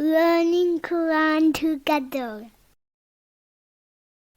learning Quran together.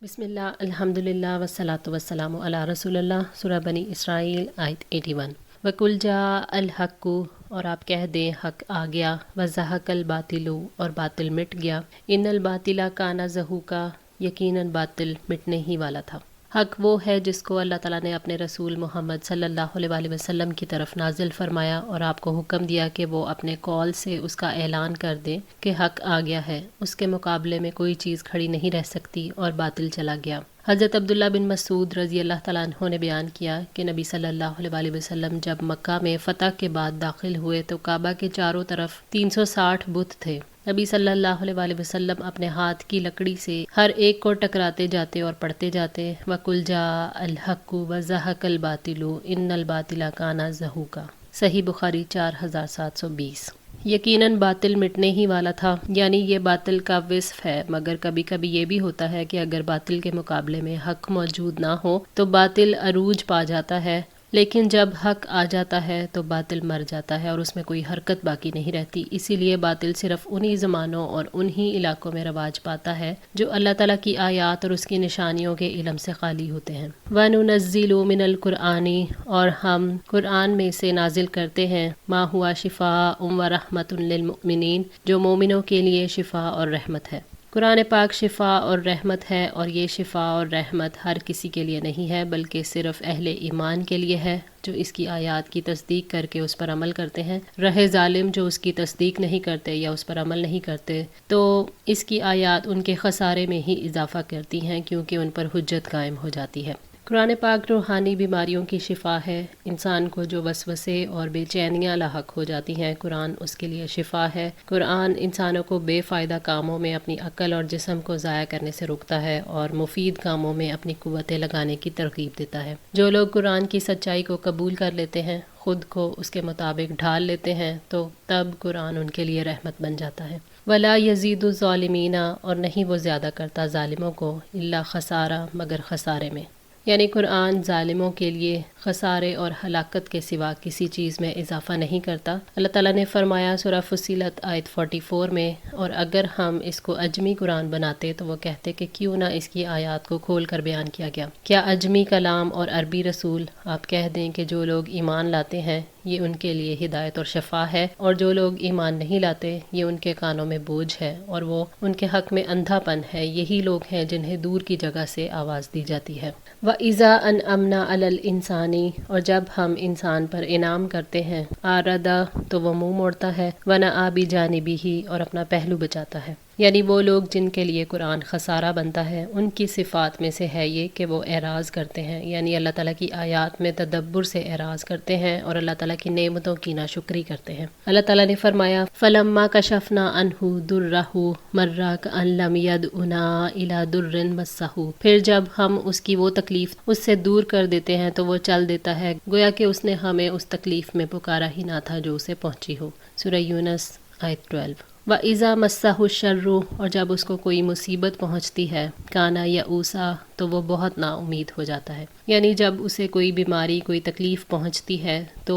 بسم اللہ الحمدللہ والصلاۃ والسلام علی رسول اللہ. سورہ بنی اسرائیل آیت 81. وَقُلْ جَاءَ الْحَقُّ، اور آپ کہہ دیں حق آ گیا، وَزَهَقَ الْبَاطِلُ، اور باطل مٹ گیا، إِنَّ الْبَاطِلَ كَانَ زَهُوقًا، یقیناً باطل مٹنے ہی والا تھا. حق وہ ہے جس کو اللہ تعالیٰ نے اپنے رسول محمد صلی اللہ علیہ وآلہ وسلم کی طرف نازل فرمایا اور آپ کو حکم دیا کہ وہ اپنے قول سے اس کا اعلان کر دیں کہ حق آ گیا ہے، اس کے مقابلے میں کوئی چیز کھڑی نہیں رہ سکتی اور باطل چلا گیا. حضرت عبداللہ بن مسعود رضی اللہ تعالیٰ عنہ نے بیان کیا کہ نبی صلی اللہ علیہ وآلہ وسلم جب مکہ میں فتح کے بعد داخل ہوئے تو کعبہ کے چاروں طرف 360 بت تھے. نبی صلی اللہ علیہ وآلہ وسلم اپنے ہاتھ کی لکڑی سے ہر ایک کو ٹکراتے جاتے اور پڑھتے جاتے، وَقُلْ جَاءَ الْحَقُّ وَزَهَقَ الْبَاطِلُ إِنَّ الْبَاطِلَ كَانَ زَهُوقًا. صحیح بخاری 4720. یقیناً باطل مٹنے ہی والا تھا، یعنی یہ باطل کا وصف ہے، مگر کبھی کبھی یہ بھی ہوتا ہے کہ اگر باطل کے مقابلے میں حق موجود نہ ہو تو باطل عروج پا جاتا ہے، لیکن جب حق آ جاتا ہے تو باطل مر جاتا ہے اور اس میں کوئی حرکت باقی نہیں رہتی. اسی لیے باطل صرف انہی زمانوں اور انہی علاقوں میں رواج پاتا ہے جو اللہ تعالیٰ کی آیات اور اس کی نشانیوں کے علم سے خالی ہوتے ہیں. وَنُنَزِّلُ مِنَ الْقُرْآنِ، اور ہم قرآن میں سے نازل کرتے ہیں، مَا هُوَ شِفَاءٌ وَرَحْمَةٌ لِّلْمُؤْمِنِينَ، جو مومنوں کے لیے شفا اور رحمت ہے. قرآن پاک شفا اور رحمت ہے، اور یہ شفا اور رحمت ہر کسی کے لیے نہیں ہے بلکہ صرف اہل ایمان کے لیے ہے جو اس کی آیات کی تصدیق کر کے اس پر عمل کرتے ہیں. رہے ظالم جو اس کی تصدیق نہیں کرتے یا اس پر عمل نہیں کرتے تو اس کی آیات ان کے خسارے میں ہی اضافہ کرتی ہیں، کیونکہ ان پر حجت قائم ہو جاتی ہے. قرآن پاک روحانی بیماریوں کی شفا ہے. انسان کو جو وسوسے اور بے چینیاں لاحق ہو جاتی ہیں، قرآن اس کے لیے شفا ہے. قرآن انسانوں کو بے فائدہ کاموں میں اپنی عقل اور جسم کو ضائع کرنے سے روکتا ہے اور مفید کاموں میں اپنی قوتیں لگانے کی ترغیب دیتا ہے. جو لوگ قرآن کی سچائی کو قبول کر لیتے ہیں، خود کو اس کے مطابق ڈھال لیتے ہیں، تو تب قرآن ان کے لیے رحمت بن جاتا ہے. وَلَا يَزِيدُ الظَّالِمِينَ، اور نہیں وہ زیادہ کرتا ظالموں کو، إِلَّا خسارہ، مگر خسارے میں. یعنی قرآن ظالموں کے لیے خسارے اور ہلاکت کے سوا کسی چیز میں اضافہ نہیں کرتا. اللہ تعالیٰ نے فرمایا سورہ فصلت آیت 44 میں، اور اگر ہم اس کو اجمی قرآن بناتے تو وہ کہتے کہ کیوں نہ اس کی آیات کو کھول کر بیان کیا گیا. کیا اجمی کلام اور عربی رسول؟ آپ کہہ دیں کہ جو لوگ ایمان لاتے ہیں یہ ان کے لیے ہدایت اور شفا ہے، اور جو لوگ ایمان نہیں لاتے یہ ان کے کانوں میں بوجھ ہے اور وہ ان کے حق میں اندھا پن ہے. یہی لوگ ہیں جنہیں دور کی جگہ سے آواز دی جاتی ہے. وَإِذَا أَنْعَمْنَا عَلَى الْإِنسَانِ، اور جب ہم انسان پر انعام کرتے ہیں، أَعْرَضَ، تو وہ منہ موڑتا ہے، وَنَأَىٰ بِجَانِبِهِ، اور اپنا پہلو بچاتا ہے. یعنی وہ لوگ جن کے لیے قرآن خسارہ بنتا ہے ان کی صفات میں سے ہے یہ کہ وہ اعراض کرتے ہیں، یعنی اللہ تعالیٰ کی آیات میں تدبر سے اعراض کرتے ہیں اور اللہ تعالیٰ کی نعمتوں کی ناشکری کرتے ہیں. اللہ تعالیٰ نے فرمایا فَلَمَّا كَشَفْنَا عَنْهُ ضُرَّهُ مَرَّ كَأَن لَّمْ يَدْعُنَا إِلَىٰ ضُرٍّ مَسَّهُ، پھر جب ہم اس کی وہ تکلیف اس سے دور کر دیتے ہیں تو وہ چل دیتا ہے گویا کہ اس نے ہمیں اس تکلیف میں پکارا ہی نہ تھا جو اسے پہنچی ہو. سورہ یونس آیت 12. وَإِذَا مَسَّهُ الشَّرُّ، اور جب اس کو کوئی مصیبت پہنچتی ہے، کانا یئوسا، تو وہ بہت نا امید ہو جاتا ہے. یعنی جب اسے کوئی بیماری کوئی تکلیف پہنچتی ہے تو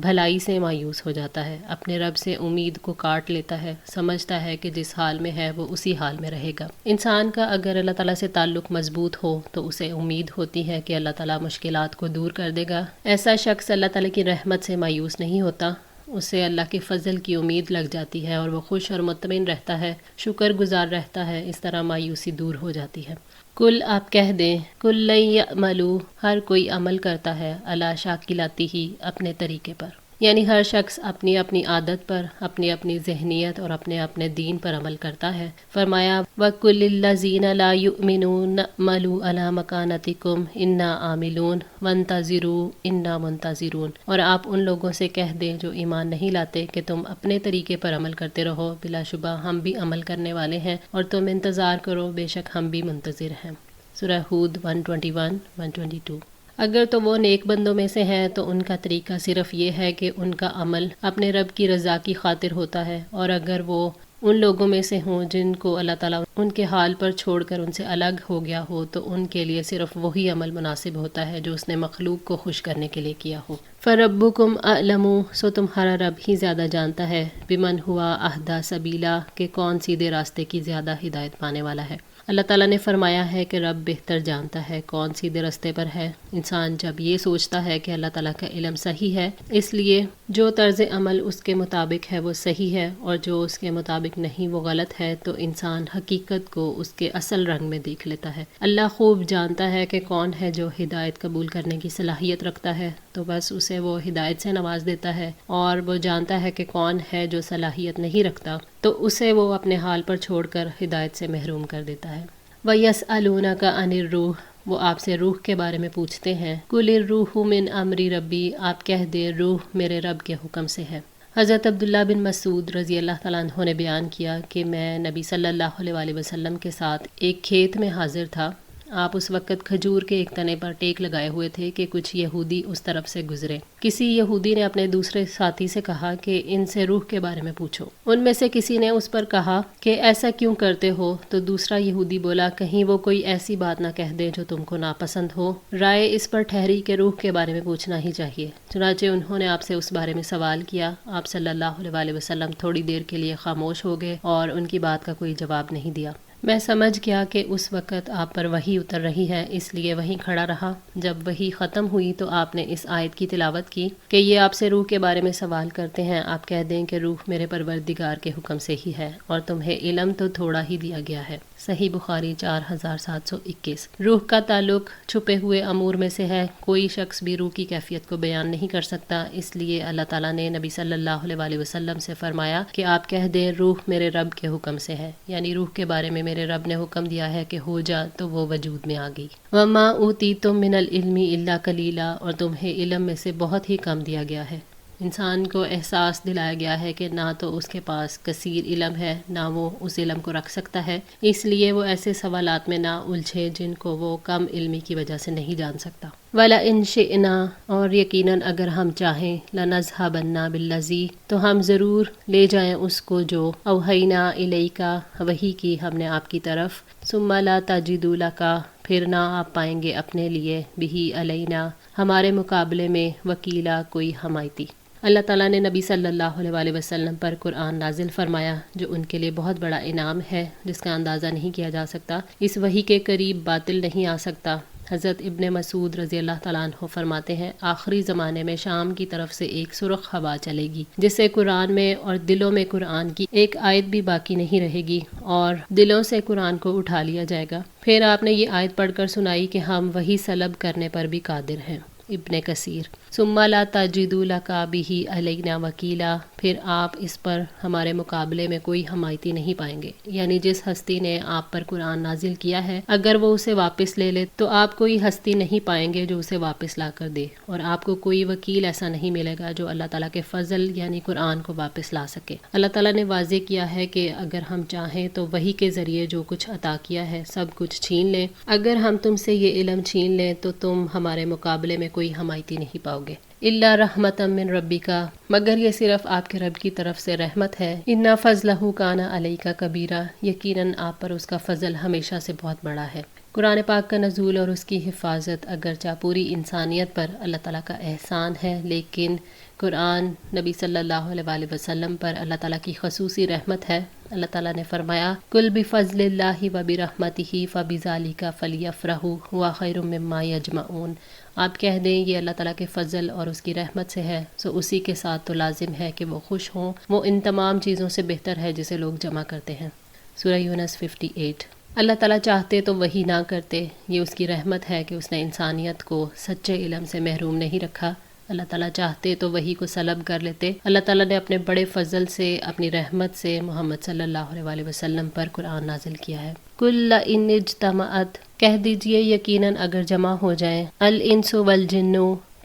بھلائی سے مایوس ہو جاتا ہے، اپنے رب سے امید کو کاٹ لیتا ہے، سمجھتا ہے کہ جس حال میں ہے وہ اسی حال میں رہے گا. انسان کا اگر اللہ تعالیٰ سے تعلق مضبوط ہو تو اسے امید ہوتی ہے کہ اللہ تعالیٰ مشکلات کو دور کر دے گا. ایسا شخص اللہ تعالیٰ کی رحمت سے مایوس نہیں ہوتا، اسے اللہ کے فضل کی امید لگ جاتی ہے اور وہ خوش اور مطمئن رہتا ہے، شکر گزار رہتا ہے. اس طرح مایوسی دور ہو جاتی ہے. کل، آپ کہہ دیں، کل یعملوا، ہر کوئی عمل کرتا ہے، علی شاکلتہ، اپنے طریقے پر. یعنی ہر شخص اپنی اپنی عادت پر، اپنی اپنی ذہنیت اور اپنے اپنے دین پر عمل کرتا ہے. فرمایا وَقُلِ الَّذِينَ لَا يُؤْمِنُونَ اعْمَلُوا عَلَىٰ مَكَانَتِكُمْ إِنَّا عَامِلُونَ وَانتَظِرُوا إِنَّا مُنتَظِرُونَ، اور آپ ان لوگوں سے کہہ دیں جو ایمان نہیں لاتے کہ تم اپنے طریقے پر عمل کرتے رہو، بلا شبہ ہم بھی عمل کرنے والے ہیں، اور تم انتظار کرو، بے شک ہم بھی منتظر ہیں. سورہ ہود 121 122. اگر تو وہ نیک بندوں میں سے ہیں تو ان کا طریقہ صرف یہ ہے کہ ان کا عمل اپنے رب کی رضا کی خاطر ہوتا ہے، اور اگر وہ ان لوگوں میں سے ہوں جن کو اللہ تعالیٰ ان کے حال پر چھوڑ کر ان سے الگ ہو گیا ہو، تو ان کے لیے صرف وہی عمل مناسب ہوتا ہے جو اس نے مخلوق کو خوش کرنے کے لیے کیا ہو۔ فَرَبُّكُمْ أَعْلَمُ، سو تمہارا رب ہی زیادہ جانتا ہے، بِمَنْ هُوَ أَهْدَىٰ سَبِيلًا، کہ کون سیدھے راستے کی زیادہ ہدایت پانے والا ہے۔ اللہ تعالیٰ نے فرمایا ہے کہ رب بہتر جانتا ہے کون سیدھے راستے پر ہے۔ انسان جب یہ سوچتا ہے کہ اللہ تعالیٰ کا علم صحیح ہے، اس لیے جو طرز عمل اس کے مطابق ہے وہ صحیح ہے اور جو اس کے مطابق نہیں وہ غلط ہے، تو انسان حقیقت کو اس کے اصل رنگ میں دیکھ لیتا ہے۔ اللہ خوب جانتا ہے کہ کون ہے جو ہدایت قبول کرنے کی صلاحیت رکھتا ہے، تو بس اسے وہ ہدایت سے نواز دیتا ہے، اور وہ جانتا ہے کہ کون ہے جو صلاحیت نہیں رکھتا، تو اسے وہ اپنے حال پر چھوڑ کر ہدایت سے محروم کر دیتا ہے۔ وَيَسْأَلُونَكَ عَنِ الرُّوحِ، وہ آپ سے روح کے بارے میں پوچھتے ہیں۔ قُلِ الرُّوحُ مِنْ أَمْرِ رَبِّي، آپ کہہ دے روح میرے رب کے حکم سے ہے۔ حضرت عبداللہ بن مسعود رضی اللہ تعالیٰ عنہ نے بیان کیا کہ میں نبی صلی اللہ علیہ وآلہ وسلم کے ساتھ ایک کھیت میں حاضر تھا۔ آپ اس وقت کھجور کے ایک تنے پر ٹیک لگائے ہوئے تھے کہ کچھ یہودی اس طرف سے گزرے۔ کسی یہودی نے اپنے دوسرے ساتھی سے کہا کہ ان سے روح کے بارے میں پوچھو۔ ان میں سے کسی نے اس پر کہا کہ ایسا کیوں کرتے ہو؟ تو دوسرا یہودی بولا، کہیں وہ کوئی ایسی بات نہ کہہ دے جو تم کو ناپسند ہو۔ رائے اس پر ٹھہری کہ روح کے بارے میں پوچھنا ہی چاہیے، چنانچہ انہوں نے آپ سے اس بارے میں سوال کیا۔ آپ صلی اللہ علیہ وآلہ وسلم تھوڑی دیر کے لیے خاموش ہو گئے اور ان کی بات کا کوئی جواب نہیں دیا۔ میں سمجھ گیا کہ اس وقت آپ پر وحی اتر رہی ہے، اس لیے وہیں کھڑا رہا۔ جب وحی ختم ہوئی تو آپ نے اس آیت کی تلاوت کی کہ یہ آپ سے روح کے بارے میں سوال کرتے ہیں، آپ کہہ دیں کہ روح میرے پروردگار کے حکم سے ہی ہے، اور تمہیں علم تو تھوڑا ہی دیا گیا ہے۔ صحیح بخاری 4721۔ روح کا تعلق چھپے ہوئے امور میں سے ہے۔ کوئی شخص بھی روح کی کیفیت کو بیان نہیں کر سکتا، اس لیے اللہ تعالیٰ نے نبی صلی اللہ علیہ وآلہ وسلم سے فرمایا کہ آپ کہہ دیں روح میرے رب کے حکم سے ہے، یعنی روح کے بارے میں میرے رب نے حکم دیا ہے کہ ہو جا تو وہ وجود میں آ گئی۔ وَمَا أُوتِيتُم مِّنَ الْعِلْمِ إِلَّا قَلِيلًا، اور تمہیں علم میں سے بہت ہی کم دیا گیا ہے۔ انسان کو احساس دلایا گیا ہے کہ نہ تو اس کے پاس کثیر علم ہے، نہ وہ اس علم کو رکھ سکتا ہے، اس لیے وہ ایسے سوالات میں نہ الجھے جن کو وہ کم علمی کی وجہ سے نہیں جان سکتا۔ وَلَئِن شِئْنَا، اور یقیناً اگر ہم چاہیں، لَنَذْهَبَنَّ بِالَّذِي، تو ہم ضرور لے جائیں اس کو جو أَوْحَيْنَا إِلَيْكَ، وحی کی ہم نے آپ کی طرف، ثُمَّ لَا تَجِدُ لَكَ، پھر نہ آپ پائیں گے اپنے لیے، بِهِ عَلَيْنَا، ہمارے مقابلے میں، وکیلا، کوئی حمایتی۔ اللہ تعالیٰ نے نبی صلی اللہ علیہ وآلہ وسلم پر قرآن نازل فرمایا جو ان کے لیے بہت بڑا انعام ہے جس کا اندازہ نہیں کیا جا سکتا۔ اس وحی کے قریب باطل نہیں آ سکتا۔ حضرت ابن مسعود رضی اللہ تعالیٰ عنہ فرماتے ہیں، آخری زمانے میں شام کی طرف سے ایک سرخ ہوا چلے گی جس سے قرآن میں اور دلوں میں قرآن کی ایک آیت بھی باقی نہیں رہے گی، اور دلوں سے قرآن کو اٹھا لیا جائے گا۔ پھر آپ نے یہ آیت پڑھ کر سنائی کہ ہم وہی سلب کرنے پر بھی قادر ہیں۔ ابن کثیر۔ ثم لا تجدوا لک بہ علینا وکیلا، پھر آپ اس پر ہمارے مقابلے میں کوئی حمایتی نہیں پائیں گے، یعنی جس ہستی نے آپ پر قرآن نازل کیا ہے اگر وہ اسے واپس لے لے تو آپ کوئی ہستی نہیں پائیں گے جو اسے واپس لا کر دے، اور آپ کو کوئی وکیل ایسا نہیں ملے گا جو اللہ تعالیٰ کے فضل یعنی قرآن کو واپس لا سکے۔ اللہ تعالیٰ نے واضح کیا ہے کہ اگر ہم چاہیں تو وحی کے ذریعے جو کچھ عطا کیا ہے سب کچھ چھین لیں، اگر ہم تم سے یہ علم چھین لیں تو تم ہمارے مقابلے میں کوئی حمایتی نہیں پاؤ گے۔ الا رحمتا من ربک، مگر یہ صرف آپ کے رب کی طرف سے رحمت ہے۔ ان فضلہ کان علیک کبیرا، یقیناً آپ پر اس کا فضل ہمیشہ سے بہت بڑا ہے۔ قرآن پاک کا نزول اور اس کی حفاظت اگرچہ پوری انسانیت پر اللہ تعالیٰ کا احسان ہے، لیکن قرآن نبی صلی اللہ علیہ وآلہ وسلم پر اللہ تعالیٰ کی خصوصی رحمت ہے۔ اللہ تعالیٰ نے فرمایا، قل بفضل اللہ وبرحمتہ فبذلک فلیفرحوا ھو خیر مما یجمعون، آپ کہہ دیں یہ اللہ تعالیٰ کے فضل اور اس کی رحمت سے ہے، سو اسی کے ساتھ تو لازم ہے کہ وہ خوش ہوں، وہ ان تمام چیزوں سے بہتر ہے جسے لوگ جمع کرتے ہیں۔ سورہ یونس 58۔ اللہ تعالیٰ چاہتے تو وہی نہ کرتے، یہ اس کی رحمت ہے کہ اس نے انسانیت کو سچے علم سے محروم نہیں رکھا۔ اللہ تعالیٰ چاہتے تو وحی کو سلب کر لیتے۔ اللہ تعالیٰ نے اپنے بڑے فضل سے، اپنی رحمت سے محمد صلی اللہ علیہ وآلہ وسلم پر قرآن نازل کیا ہے۔ قل لئن اجتمعت، کہہ دیجئے یقیناً اگر جمع ہو جائیں، الانس والجن،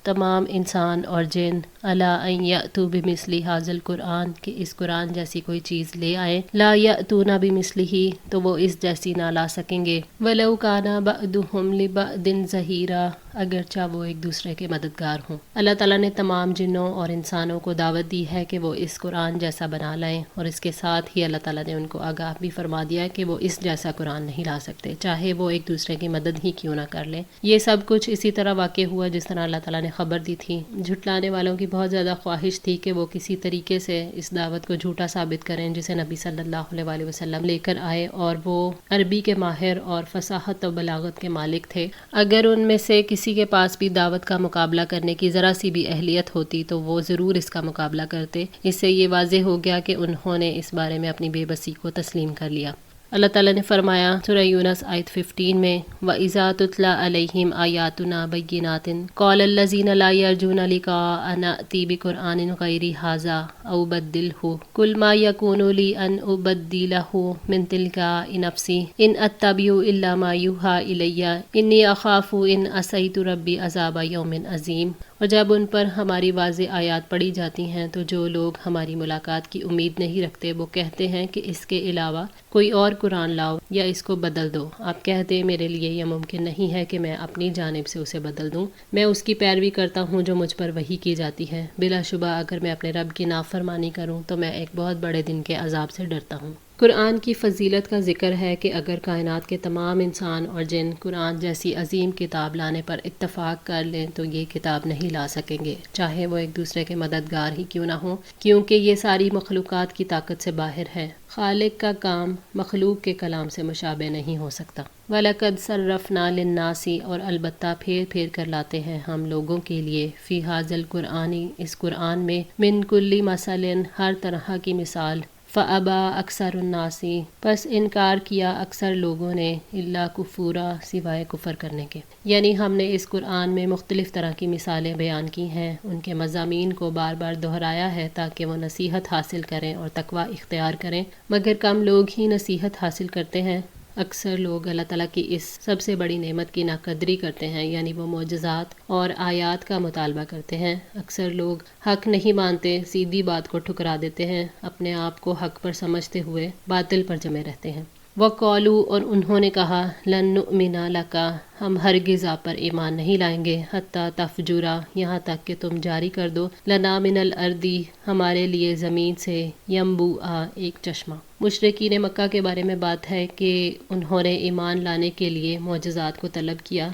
تمام انسان اور جن، الا ان یأتوا بمثل ھذا القرآن کہ اس قرآن جیسی کوئی چیز لے آئیں، لا یأتون بمثلہ تو وہ اس جیسی نہ لا سکیں گے، ولو کان بعضهم لبعض ظہیرا اگرچہ وہ ایک دوسرے کے مددگار ہوں۔ اللہ تعالیٰ نے تمام جنوں اور انسانوں کو دعوت دی ہے کہ وہ اس قرآن جیسا بنا لائیں، اور اس کے ساتھ ہی اللہ تعالیٰ نے ان کو آگاہ بھی فرما دیا کہ وہ اس جیسا قرآن نہیں لا سکتے، چاہے وہ ایک دوسرے کی مدد ہی کیوں نہ کر لیں۔ یہ سب کچھ اسی طرح واقع ہوا جس طرح اللہ تعالیٰ نے خبر دی تھی۔ جھٹلانے والوں کی بہت زیادہ خواہش تھی کہ وہ کسی طریقے سے اس دعوت کو جھوٹا ثابت کریں جسے نبی صلی اللہ علیہ وآلہ وسلم لے کر آئے، اور وہ عربی کے ماہر اور فصاحت و بلاغت کے مالک تھے۔ اگر ان میں سے کسی کے پاس بھی دعوت کا مقابلہ کرنے کی ذرا سی بھی اہلیت ہوتی تو وہ ضرور اس کا مقابلہ کرتے۔ اس سے یہ واضح ہو گیا کہ انہوں نے اس بارے میں اپنی بے بسی کو تسلیم کر لیا۔ اللہ تعالیٰ نے فرمایا سورہ یونس آیت 15 میں وَإِذَا تُتْلَى عَلَيْهِمْ آيَاتُنَا بَيِّنَاتٍ قَالَ الَّذِينَ لَا يَرْجُونَ لِقَاءَنَا نَأْتِ بِقُرْآنٍ غَيْرِ هَذَا أَوْ بَدِّلْهُ قُلْ مَا يَكُونُ لِي أَنْ أُبَدِّلَهُ مِنْ تِلْقَاءِ نَفْسِي إِنْ أَتَّبِعُ إِلَّا مَا يُوحَى إِلَيَّ إِنِّي أَخَافُ إِنْ عَصَيْتُ رَبِّي عَذَابَ يَوْمٍ عَظِيمٍ۔ اور جب ان پر ہماری واضح آیات پڑھی جاتی ہیں تو جو لوگ ہماری ملاقات کی امید نہیں رکھتے وہ کہتے ہیں کہ اس کے علاوہ کوئی اور قرآن لاؤ یا اس کو بدل دو۔ آپ کہہ دیں میرے لیے یہ ممکن نہیں ہے کہ میں اپنی جانب سے اسے بدل دوں، میں اس کی پیروی کرتا ہوں جو مجھ پر وحی کی جاتی ہے، بلا شبہ اگر میں اپنے رب کی نافرمانی کروں تو میں ایک بہت بڑے دن کے عذاب سے ڈرتا ہوں۔ قرآن کی فضیلت کا ذکر ہے کہ اگر کائنات کے تمام انسان اور جن قرآن جیسی عظیم کتاب لانے پر اتفاق کر لیں تو یہ کتاب نہیں لا سکیں گے، چاہے وہ ایک دوسرے کے مددگار ہی کیوں نہ ہوں، کیونکہ یہ ساری مخلوقات کی طاقت سے باہر ہے۔ خالق کا کام مخلوق کے کلام سے مشابہ نہیں ہو سکتا۔ وَلَقَدْ صَرَّفْنَا لِلنَّاسِ اور البتہ پھیر پھیر کر لاتے ہیں ہم لوگوں کے لیے فی ھذا القرآن اس قرآن میں من کل مثل ہر طرح کی مثال فَأَبَى أَكْثَرُ النَّاسِ پس انکار کیا اکثر لوگوں نے الا کفورا سوائے کفر کرنے کے، یعنی ہم نے اس قرآن میں مختلف طرح کی مثالیں بیان کی ہیں، ان کے مضامین کو بار بار دہرایا ہے تاکہ وہ نصیحت حاصل کریں اور تقوی اختیار کریں، مگر کم لوگ ہی نصیحت حاصل کرتے ہیں۔ اکثر لوگ اللہ تعالیٰ کی اس سب سے بڑی نعمت کی ناقدری کرتے ہیں، یعنی وہ معجزات اور آیات کا مطالبہ کرتے ہیں۔ اکثر لوگ حق نہیں مانتے، سیدھی بات کو ٹھکرا دیتے ہیں، اپنے آپ کو حق پر سمجھتے ہوئے باطل پر جمے رہتے ہیں۔ وَقَالُوا اور انہوں نے کہا لَن نُؤْمِنَ لَكَ ہم ہرگز آپ پر ایمان نہیں لائیں گے حتیٰ تفجرا یہاں تک کہ تم جاری کر دو لنا من الارض ہمارے لیے زمین سے ینبوعا ایک چشمہ۔ مشرکین مکہ کے بارے میں بات ہے کہ انہوں نے ایمان لانے کے لیے معجزات کو طلب کیا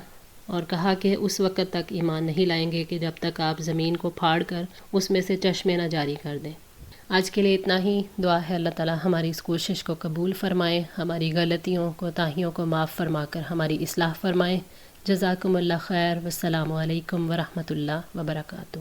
اور کہا کہ اس وقت تک ایمان نہیں لائیں گے کہ جب تک آپ زمین کو پھاڑ کر اس میں سے چشمے نہ جاری کر دیں۔ آج کے لیے اتنا ہی۔ دعا ہے اللہ تعالیٰ ہماری اس کوشش کو قبول فرمائے، ہماری غلطیوں کوتاہیوں کو معاف فرما کر ہماری اصلاح فرمائے۔ جزاکم اللہ خیر، والسلام علیکم ورحمۃ اللہ وبرکاتہ۔